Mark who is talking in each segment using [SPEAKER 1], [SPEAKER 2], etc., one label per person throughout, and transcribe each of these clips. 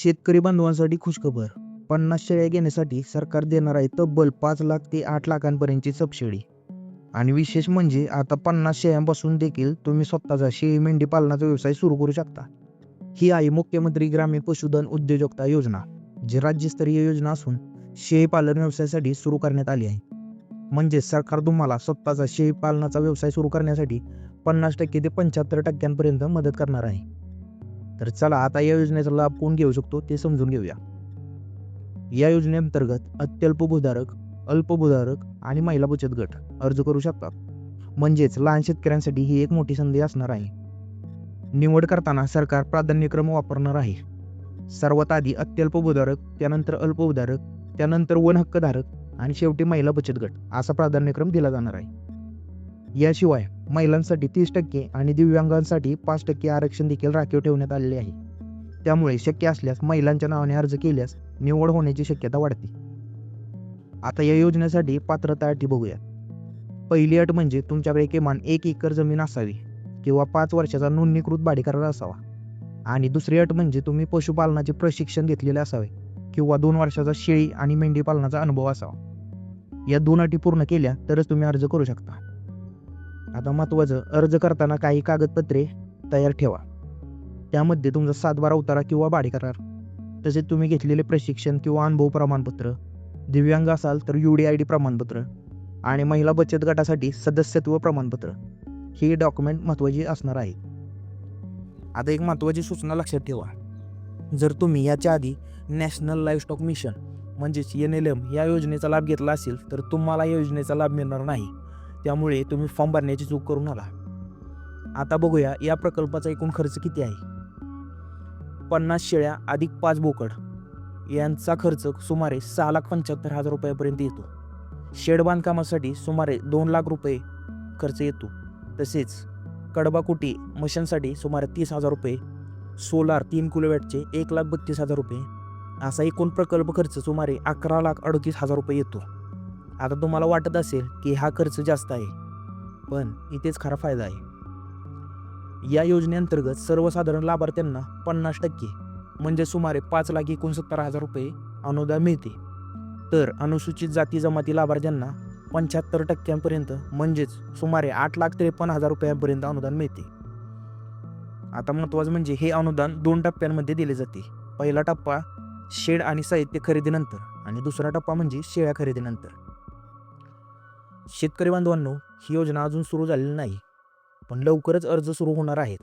[SPEAKER 1] शेतकरी बांधवांसाठी खुशखबर. 50 शेळ्या घेण्यासाठी सरकार देणार आहे तब्बल 5 लाख ते 8 लाखांपर्यंतची सबसिडी. आणि विशेष म्हणजे आता 50 शेळ्यांपासून देखील तुम्ही स्वतःचा शेळी मेंढी पालनाचा व्यवसाय सुरू करू शकता. ही आहे मुख्यमंत्री ग्रामीण पशुधन उद्योजकता योजना, जी राज्यस्तरीय योजना असून शेळी पालन व्यवसायासाठी सुरू करण्यात आली आहे. म्हणजे सरकार तुम्हाला स्वतःचा शेळी पालनाचा व्यवसाय सुरू करण्यासाठी 50% ते 75% मदत करणार आहे. तर चला आता या योजनेचा लाभ कोण घेऊ शकतो ते समजून घेऊया. या योजनेअंतर्गत अत्यल्प भूधारक, अल्प भूधारक आणि महिला बचत गट अर्ज करू शकतात. म्हणजेच लहान शेतकऱ्यांसाठी ही एक मोठी संधी असणार आहे. निवड करताना सरकार प्राधान्यक्रम वापरणार आहे. सर्वात आधी अत्यल्प भूधारक, त्यानंतर अल्प भूधारक, त्यानंतर वन हक्कधारक आणि शेवटी महिला बचत गट असा प्राधान्यक्रम दिला जाणार आहे. याशिवाय महिलांसाठी 30% आणि दिव्यांगांसाठी 5% आरक्षण देखील राखीव ठेवण्यात आलेले आहे. त्यामुळे शक्य असल्यास महिलांच्या नावाने अर्ज केल्यास निवड होण्याची शक्यता वाढते. आता या योजनेसाठी पात्रता अटी बघूया. पहिली अट म्हणजे तुमच्याकडे किमान 1 एकर जमीन असावी किंवा 5 वर्षाचा नोंदणीकृत भाडेकरार असावा. आणि दुसरी अट म्हणजे तुम्ही पशुपालनाचे प्रशिक्षण घेतलेले असावे किंवा 2 वर्षाचा शेळी आणि मेंढी पालनाचा अनुभव असावा. या 2 अटी पूर्ण केल्या तरच तुम्ही अर्ज करू शकता. आता महत्त्वाचं, अर्ज करताना काही कागदपत्रे तयार ठेवा. त्यामध्ये तुमचा 7/12 उतारा किंवा भाडेकरार, तसेच तुम्ही घेतलेले प्रशिक्षण किंवा अनुभव प्रमाणपत्र, दिव्यांग असाल तर UDID प्रमाणपत्र आणि महिला बचत गटासाठी सदस्यत्व प्रमाणपत्र ही डॉक्युमेंट महत्त्वाची असणार आहे. आता एक महत्त्वाची सूचना लक्षात ठेवा. जर तुम्ही याच्या आधी नॅशनल लाईव्हस्टॉक मिशन म्हणजेच NLM या योजनेचा लाभ घेतला असेल तर तुम्हाला या योजनेचा लाभ मिळणार नाही. त्यामुळे तुम्ही फॉर्म भरण्याची चूक करू नका. आता बघूया या प्रकल्पाचा एकूण खर्च किती आहे. 50 शेळ्या अधिक 5 बोकड यांचा खर्च सुमारे 6,75,000 रुपयापर्यंत येतो. शेड बांधकामासाठी सुमारे 2 लाख रुपये खर्च येतो. तसेच कडबाकुटी मशीनसाठी सुमारे 30,000 रुपये, सोलार 3 किलोवॅटचे 1,32,000 रुपये असा एकूण प्रकल्प खर्च सुमारे 11,38,000 रुपये येतो. आता तुम्हाला वाटत असेल की हा खर्च जास्त आहे, पण इथेच खरा फायदा आहे. या योजनेअंतर्गत सर्वसाधारण लाभार्थ्यांना 50% म्हणजे सुमारे 5,69,000 रुपये अनुदान मिळते. तर अनुसूचित जाती जमाती लाभार्थ्यांना 75% म्हणजेच सुमारे 8,53,000 रुपयांपर्यंत अनुदान मिळते. आता महत्त्वाचं म्हणजे हे अनुदान 2 टप्प्यांमध्ये दिले जाते. पहिला टप्पा शेड आणि साहित्य खरेदीनंतर आणि दुसरा टप्पा म्हणजे शेळ्या खरेदीनंतर. शेतकरी बांधवांनो, ही योजना अजून सुरू झालेली नाही, पण लवकरच अर्ज सुरू होणार आहेत.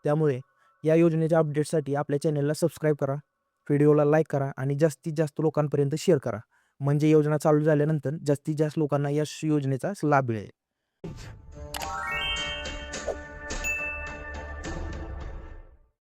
[SPEAKER 1] त्यामुळे या योजनेच्या अपडेटसाठी आपल्या चॅनलला सबस्क्राईब करा, व्हिडिओला लाईक करा आणि जास्तीत जास्त लोकांपर्यंत शेअर करा. म्हणजे योजना चालू झाल्यानंतर जास्तीत जास्त लोकांना या योजनेचा लाभ मिळेल.